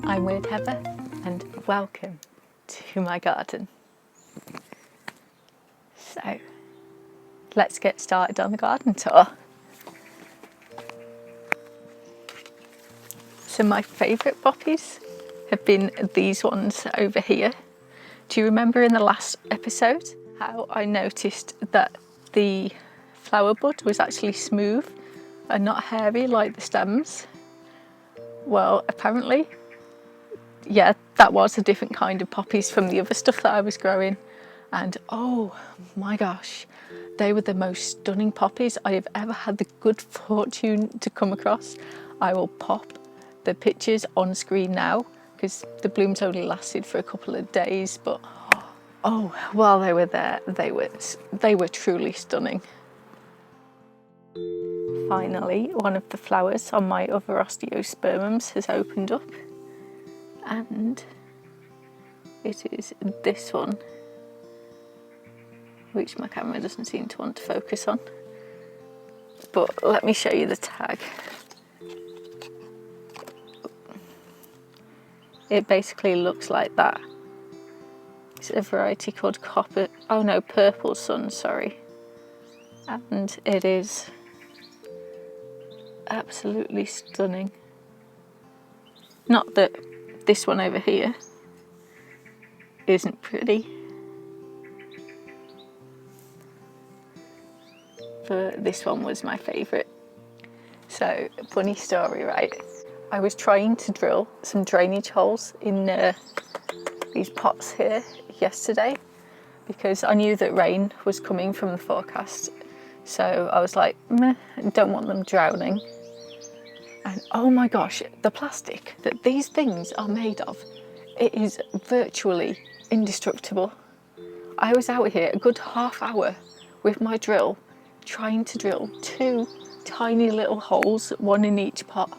I'm Weird Heather and welcome to my garden. So let's get started on the garden tour. So my favourite poppies have been these ones over here. Do you remember in the last episode how I noticed that the flower bud was actually smooth and not hairy like the stems? Well, apparently, yeah, that was a different kind of poppies from the other stuff that I was growing. And oh my gosh, they were the most stunning poppies I have ever had the good fortune to come across. I will pop the pictures on screen now because the blooms only lasted for a couple of days, but oh, while they were there, they were truly stunning. Finally, one of the flowers on my other osteospermums has opened up, and it is this one, which my camera doesn't seem to want to focus on. But let me show you the tag. It basically looks like that. It's a variety called Purple Sun, sorry. And it is absolutely stunning. Not that this one over here isn't pretty, but this one was my favourite. So, funny story, right? I was trying to drill some drainage holes in these pots here yesterday because I knew that rain was coming from the forecast. So I was like, meh, don't want them drowning. And oh my gosh, the plastic that these things are made of, it is virtually indestructible. I was out here a good half hour with my drill trying to drill two tiny little holes, one in each pot,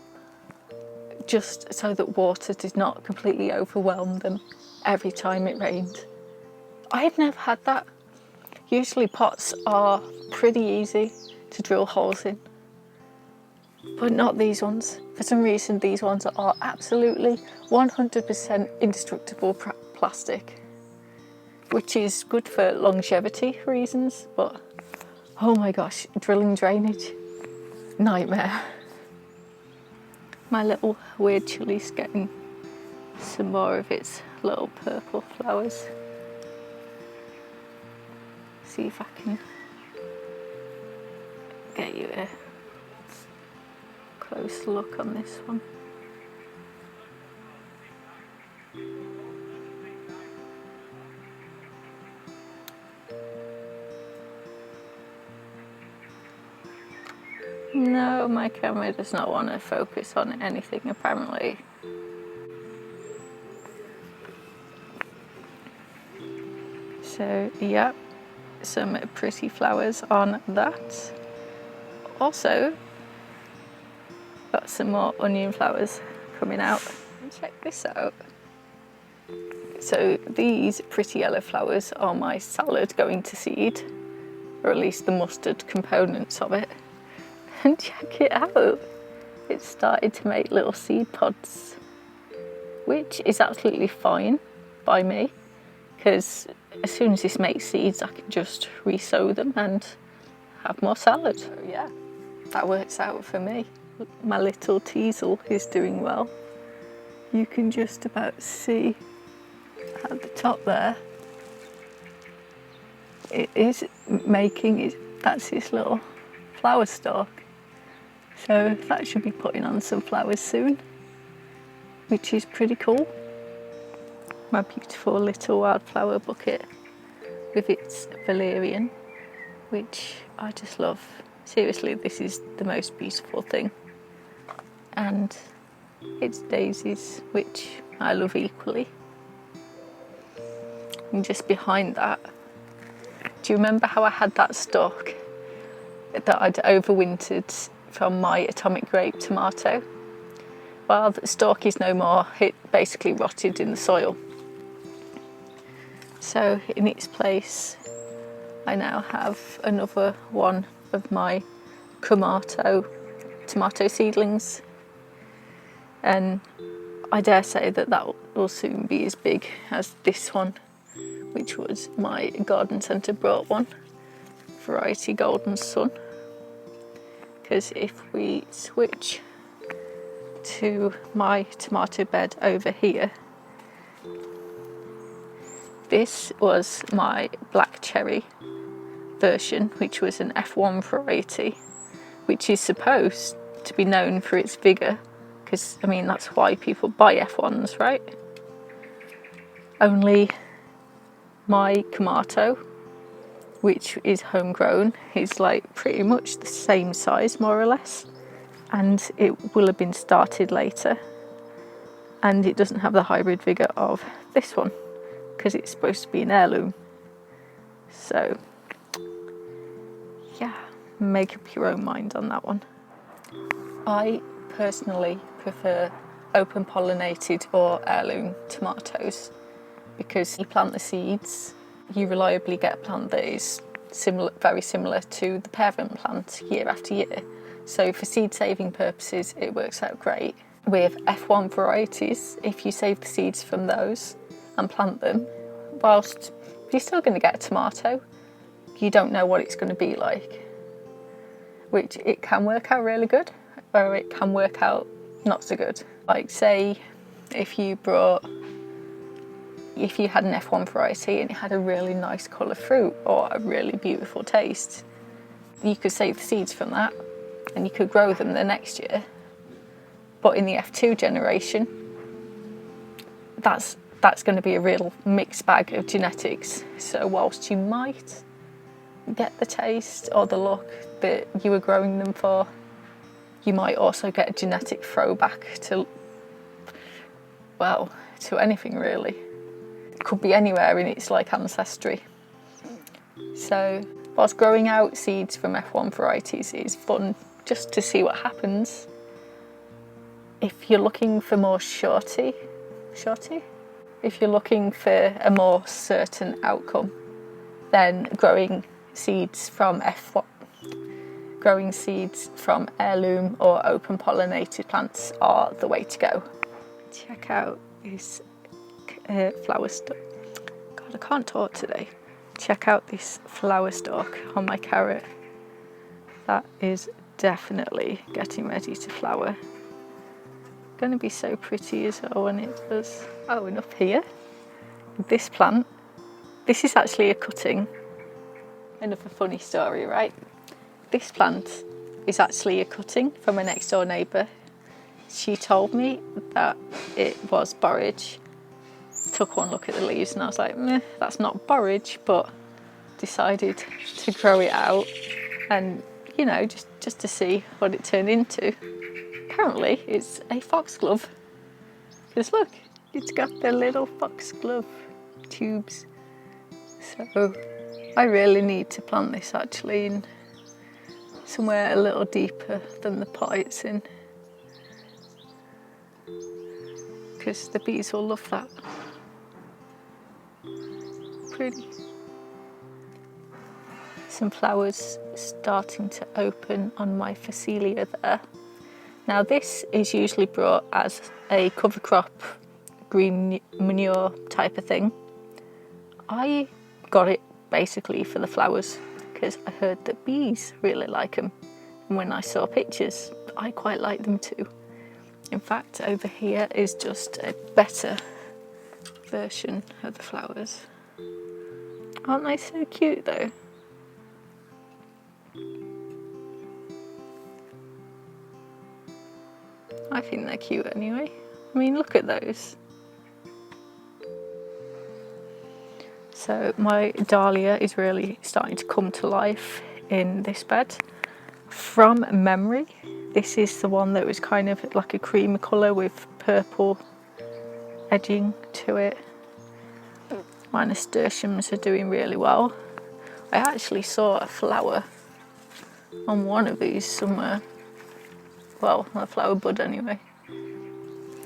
just so that water did not completely overwhelm them every time it rained. I had never had that. Usually pots are pretty easy to drill holes in, but not these ones. For some reason, these ones are absolutely 100% indestructible plastic, which is good for longevity reasons, but oh my gosh, drilling drainage, nightmare. My little weird chili's getting some more of its little purple flowers. See if I can get you a close look on this one. No, my camera does not want to focus on anything apparently. So yeah, some pretty flowers on that. Also, got some more onion flowers coming out. Check this out. So these pretty yellow flowers are my salad going to seed, or at least the mustard components of it. And check it out, it's started to make little seed pods, which is absolutely fine by me, because as soon as this makes seeds I can just re-sow them and have more salad. So yeah, that works out for me. My little teasel is doing well. You can just about see at the top there, it is making it, that's his little flower stalk. So that should be putting on some flowers soon, which is pretty cool. My beautiful little wildflower bucket with its valerian, which I just love. Seriously, this is the most beautiful thing. And its daisies, which I love equally. And just behind that, do you remember how I had that stalk that I'd overwintered from my atomic grape tomato? Well, the stalk is no more. It basically rotted in the soil. So in its place, I now have another one of my tomato seedlings. And I dare say that that will soon be as big as this one, which was my garden centre brought one, variety Golden Sun. Because if we switch to my tomato bed over here, this was my black cherry version, which was an F1 variety, which is supposed to be known for its vigour, because I mean that's why people buy F1s, right? Only my Kamato, which is homegrown, is like pretty much the same size more or less, and it will have been started later, and it doesn't have the hybrid vigour of this one because it's supposed to be an heirloom. So yeah, make up your own mind on that one. I personally prefer open pollinated or heirloom tomatoes because you plant the seeds, you reliably get a plant that is very similar to the parent plant year after year. So for seed saving purposes, it works out great. With F1 varieties, if you save the seeds from those and plant them, whilst you're still going to get a tomato, you don't know what it's going to be like. Which it can work out really good, or it can work out not so good. Like say, if you had an F1 variety and it had a really nice colour fruit or a really beautiful taste, you could save the seeds from that and you could grow them the next year. But in the F2 generation, that's going to be a real mixed bag of genetics. So whilst you might get the taste or the look that you were growing them for, you might also get a genetic throwback to, well, to anything really. It could be anywhere in its like ancestry. So whilst growing out seeds from F1 varieties is fun just to see what happens, if you're looking for more shorty, if you're looking for a more certain outcome, then growing seeds from heirloom or open pollinated plants are the way to go. Check out this flower stalk. God, I can't talk today. Check out this flower stalk on my carrot. That is definitely getting ready to flower. Going to be so pretty as well when it does. Oh, and up here, this plant, this is actually a cutting. Another funny story, right? This plant is actually a cutting from a next door neighbour. She told me that it was borage. Took one look at the leaves and I was like, meh, that's not borage, but decided to grow it out and, you know, just to see what it turned into. Apparently it's a foxglove, because look, it's got the little foxglove tubes. So I really need to plant this actually in somewhere a little deeper than the pot it's in, because the bees will love that. Pretty. Some flowers starting to open on my Phacelia there. Now this is usually brought as a cover crop, green manure type of thing. I got it basically for the flowers because I heard that bees really like them, and when I saw pictures I quite like them too. In fact, over here is just a better version of the flowers. Aren't they so cute though? I think they're cute anyway. I mean, look at those. So my dahlia is really starting to come to life in this bed. From memory, this is the one that was kind of like a creamy colour with purple edging to it. My nasturtiums are doing really well. I actually saw a flower on one of these somewhere. Well, a flower bud anyway.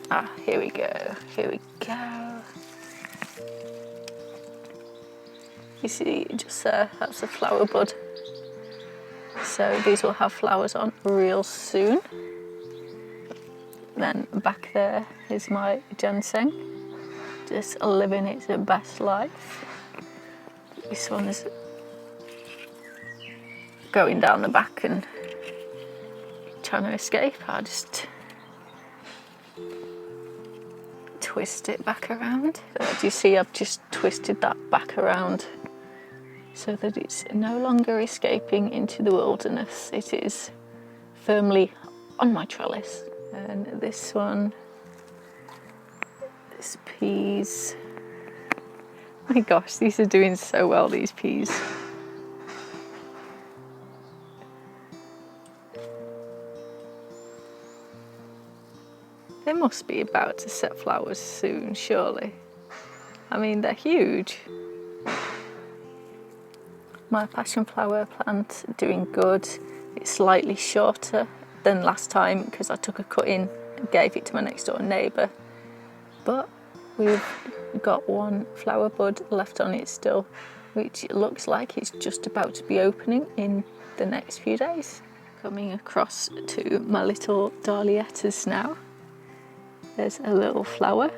Ah, here we go, here we go. You see, just there, that's a flower bud. So these will have flowers on real soon. Then back there is my ginseng, just living its best life. This one is going down the back and trying to escape. I just twist it back around. Do you see I've just twisted that back around so that it's no longer escaping into the wilderness. It is firmly on my trellis. And this one, this peas. My gosh, these are doing so well, these peas. They must be about to set flowers soon, surely. I mean, they're huge. My passion flower plant doing good. It's slightly shorter than last time because I took a cut in and gave it to my next door neighbour. But we've got one flower bud left on it still, which looks like it's just about to be opening in the next few days. Coming across to my little dahlias now. There's a little flower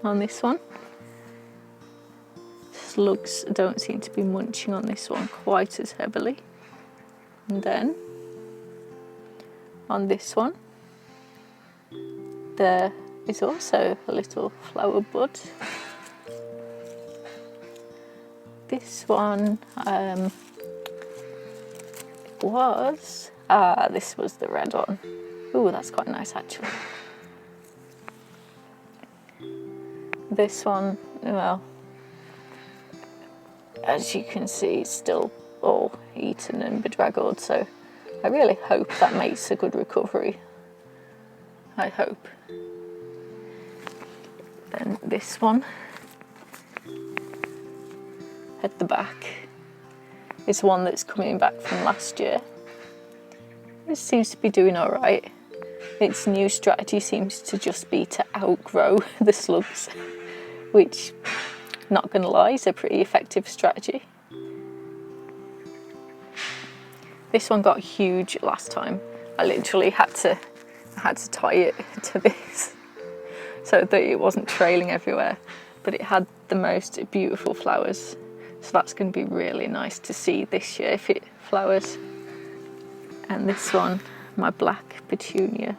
on this one. Slugs don't seem to be munching on this one quite as heavily. And then on this one, there is also a little flower bud. This one this was the red one. Ooh, that's quite nice actually. This one, well, as you can see, it's still all eaten and bedraggled, so I really hope that makes a good recovery. I hope. Then this one at the back is one that's coming back from last year. This seems to be doing all right. Its new strategy seems to just be to outgrow the slugs, which, not gonna lie, is a pretty effective strategy. This one got huge last time. I literally had to tie it to this so that it wasn't trailing everywhere, but it had the most beautiful flowers. So that's going to be really nice to see this year if it flowers. And this one, my black petunia.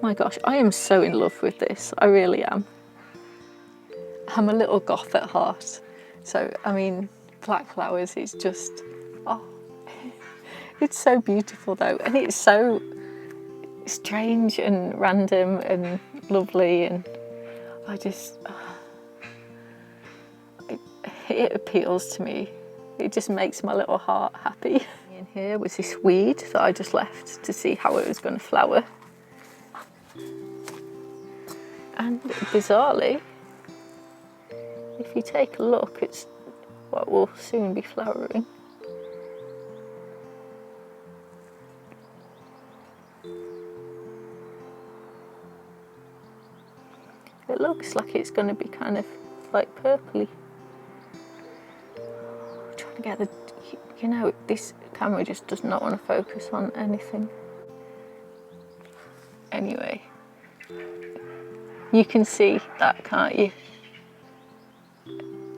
My gosh, I am so in love with this. I really am. I'm a little goth at heart. So, I mean, black flowers is just, oh, it's so beautiful though. And it's so strange and random and lovely. And I just, it appeals to me. It just makes my little heart happy. In here was this weed that I just left to see how it was going to flower. And bizarrely, if you take a look, it's what will soon be flowering. It looks like it's going to be kind of like purpley. I'm trying to get the, you know, this camera just does not want to focus on anything. Anyway, you can see that, can't you?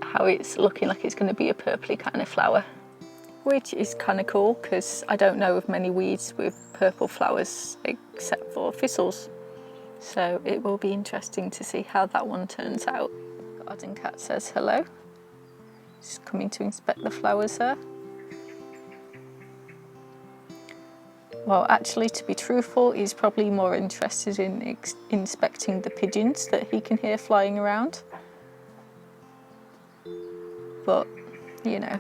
How it's looking like it's going to be a purpley kind of flower, which is kind of cool because I don't know of many weeds with purple flowers except for thistles. So it will be interesting to see how that one turns out. Garden Cat says hello. She's coming to inspect the flowers there. Well, actually, to be truthful, he's probably more interested in inspecting the pigeons that he can hear flying around. But, you know,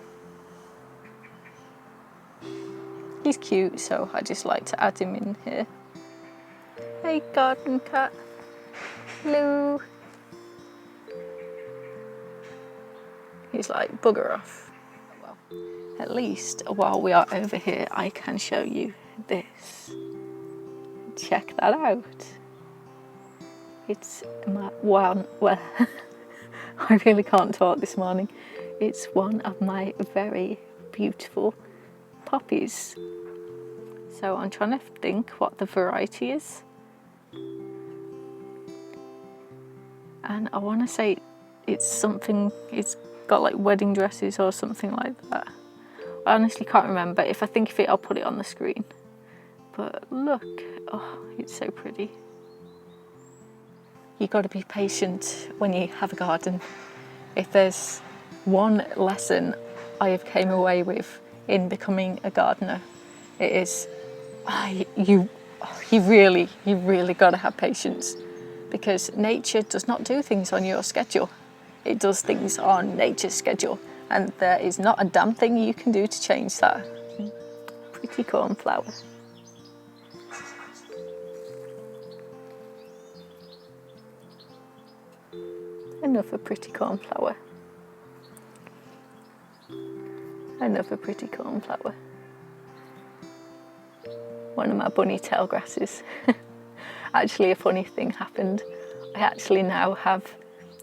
he's cute, so I just like to add him in here. Hey, Garden Cat. Hello. He's like, bugger off. Well, at least while we are over here, I can show you this. Check that out. It's my one, well, I really can't talk this morning. It's one of my very beautiful poppies. So I'm trying to think what the variety is. and I want to say it's got like wedding dresses or something like that. I honestly can't remember. If I think of it, I'll put it on the screen. But look, oh, it's so pretty. You got to be patient when you have a garden. If there's one lesson I have came away with in becoming a gardener, it is you really got to have patience, because nature does not do things on your schedule. It does things on nature's schedule, and there is not a damn thing you can do to change that. Pretty cornflower. Another pretty cornflower. Another pretty cornflower. One of my bunny tail grasses. Actually, a funny thing happened. I actually now have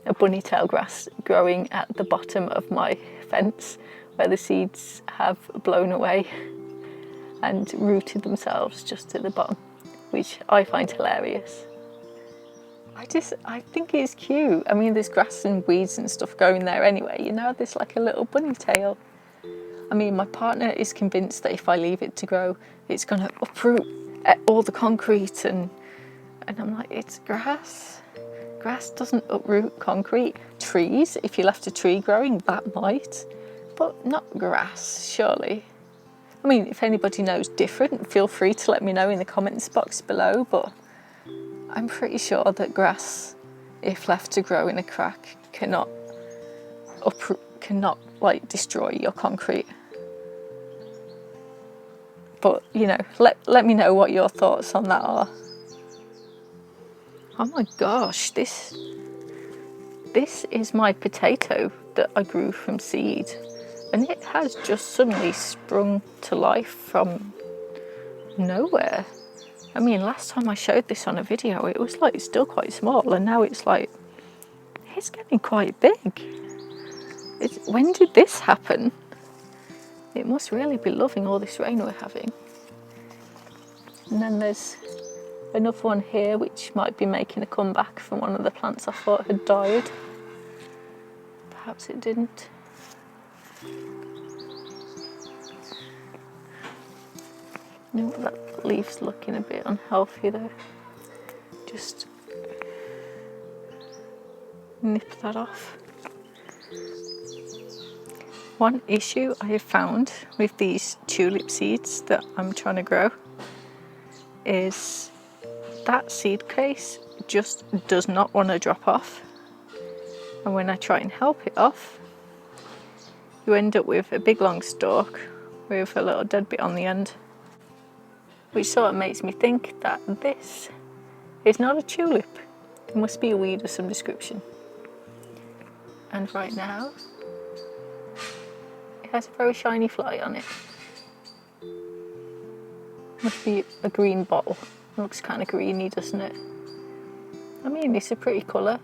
a bunny tail grass growing at the bottom of my fence, where the seeds have blown away and rooted themselves just at the bottom, which I find hilarious. I think it's cute. I mean, there's grass and weeds and stuff going there anyway, you know, there's like a little bunny tail. I mean, my partner is convinced that if I leave it to grow, it's going to uproot all the concrete, and I'm like, it's grass. Grass doesn't uproot concrete. Trees, if you left a tree growing, that might, but not grass, surely. I mean, if anybody knows different, feel free to let me know in the comments box below, but I'm pretty sure that grass, if left to grow in a crack, cannot like destroy your concrete. But you know, let me know what your thoughts on that are. Oh my gosh, this is my potato that I grew from seed, and it has just suddenly sprung to life from nowhere. I mean, last time I showed this on a video, it was like still quite small, and now it's like, it's getting quite big. When did this happen? It must really be loving all this rain we're having. And then there's another one here which might be making a comeback from one of the plants I thought had died. Perhaps it didn't. No, that leaf's looking a bit unhealthy though. Just nip that off. One issue I have found with these tulip seeds that I'm trying to grow is that seed case just does not want to drop off, and when I try and help it off, you end up with a big long stalk with a little dead bit on the end, which sort of makes me think that this is not a tulip. It must be a weed of some description. And right now it has a very shiny fly on it. Must be a green bottle. It looks kind of greeny, doesn't it? I mean, it's a pretty colour,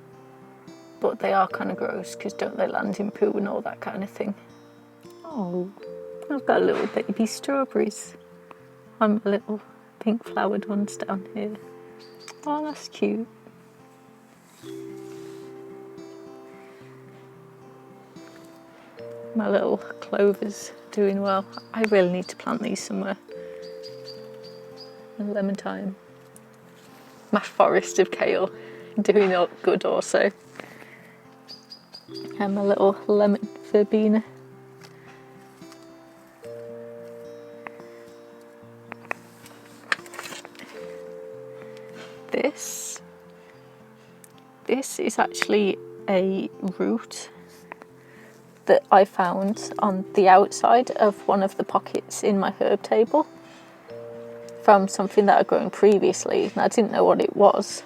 but they are kind of gross because don't they land in poo and all that kind of thing. Oh, I've got little baby strawberries on my little pink flowered ones down here. Oh, that's cute. My little clover's doing well. I really need to plant these somewhere. And lemon thyme. My forest of kale doing good also. And my little lemon verbena. This is actually a root that I found on the outside of one of the pockets in my herb table from something that I'd grown previously, and I didn't know what it was.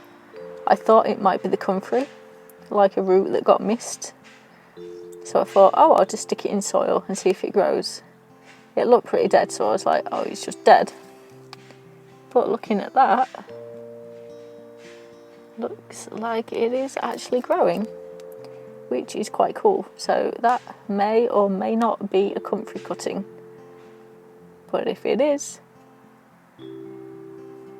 I thought it might be the comfrey, like a root that got missed. So I thought, oh, I'll just stick it in soil and see if it grows. It looked pretty dead, so I was like, oh, it's just dead. But looking at that, looks like it is actually growing, which is quite cool. So that may or may not be a comfrey cutting, but if it is,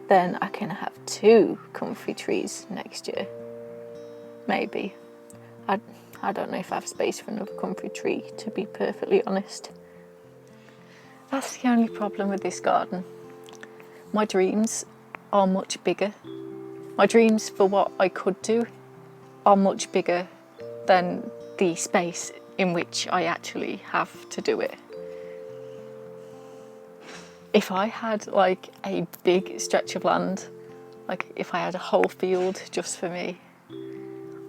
then I can have 2 comfrey trees next year. maybe. I don't know if I have space for another comfrey tree, to be perfectly honest. That's the only problem with this garden. My dreams are much bigger. My dreams for what I could do are much bigger than the space in which I actually have to do it. If I had like a big stretch of land, like if I had a whole field just for me,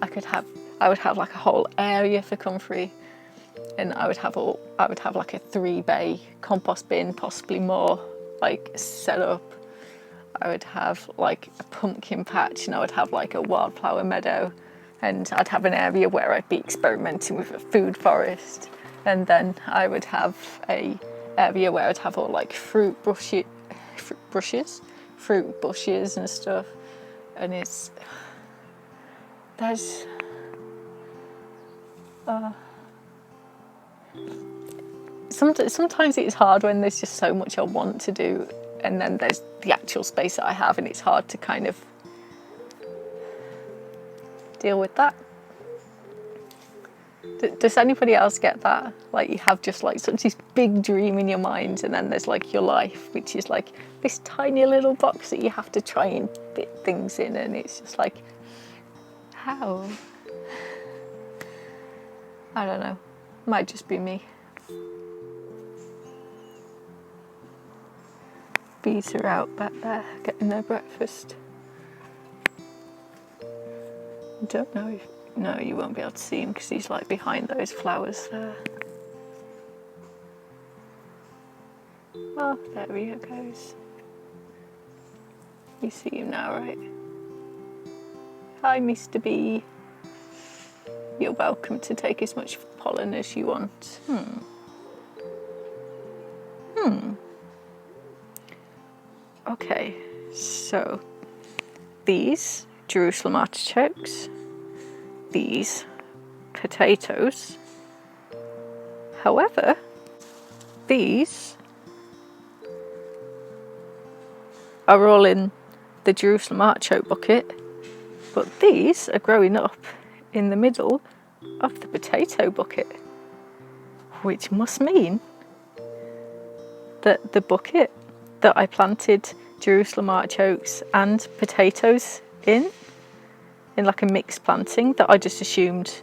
I would have like a whole area for comfrey, and I would have like a 3-bay compost bin, possibly more, like set up. I would have like a pumpkin patch, and I would have like a wildflower meadow, and I'd have an area where I'd be experimenting with a food forest, and then I would have a area where I'd have all like fruit bushes and stuff. And sometimes it's hard when there's just so much I want to do, and then there's the actual space that I have, and it's hard to kind of deal with that. Does anybody else get that? Like, you have just like such this big dream in your mind, and then there's like your life, which is like this tiny little box that you have to try and fit things in, and it's just like, how? I don't know. Might just be me. Bees are out back there getting their breakfast. I don't know if... No, you won't be able to see him because he's like behind those flowers there. Oh, there he goes. You see him now, right? Hi, Mr. Bee. You're welcome to take as much pollen as you want. Okay, so these Jerusalem artichokes, these potatoes. However, these are all in the Jerusalem artichoke bucket, but these are growing up in the middle of the potato bucket, which must mean that the bucket that I planted Jerusalem artichokes and potatoes in like a mixed planting that I just assumed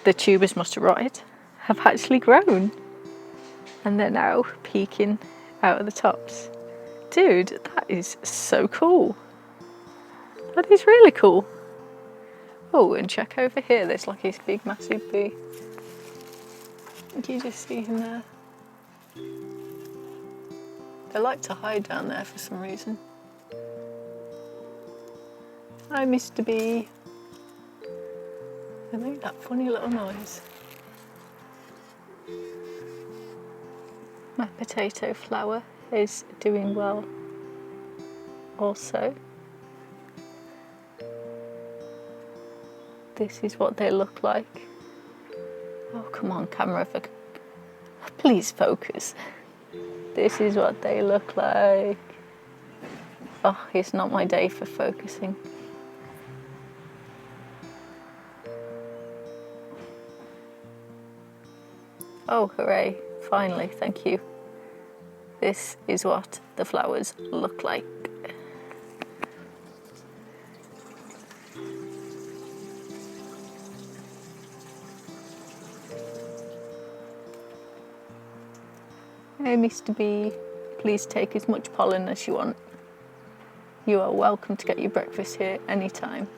the tubers must have rotted, have actually grown, and they're now peeking out of the tops. Dude, that is so cool. That is really cool. Oh, and check over here, there's like this big massive bee. Can you just see him there? They like to hide down there for some reason. Hi, Mr. Bee. They make that funny little noise. My potato flower is doing well also. This is what they look like. Oh, come on, camera, please focus. This is what they look like. Oh, it's not my day for focusing. Oh, hooray, finally, thank you. This is what the flowers look like. Hey, Mr. Bee, please take as much pollen as you want. You are welcome to get your breakfast here anytime.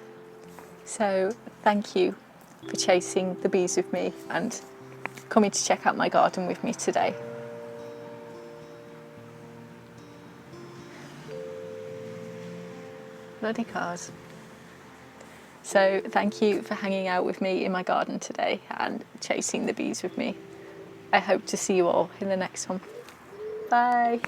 So, thank you for chasing the bees with me and coming to check out my garden with me today. Bloody cars. So thank you for hanging out with me in my garden today and chasing the bees with me. I hope to see you all in the next one. Bye.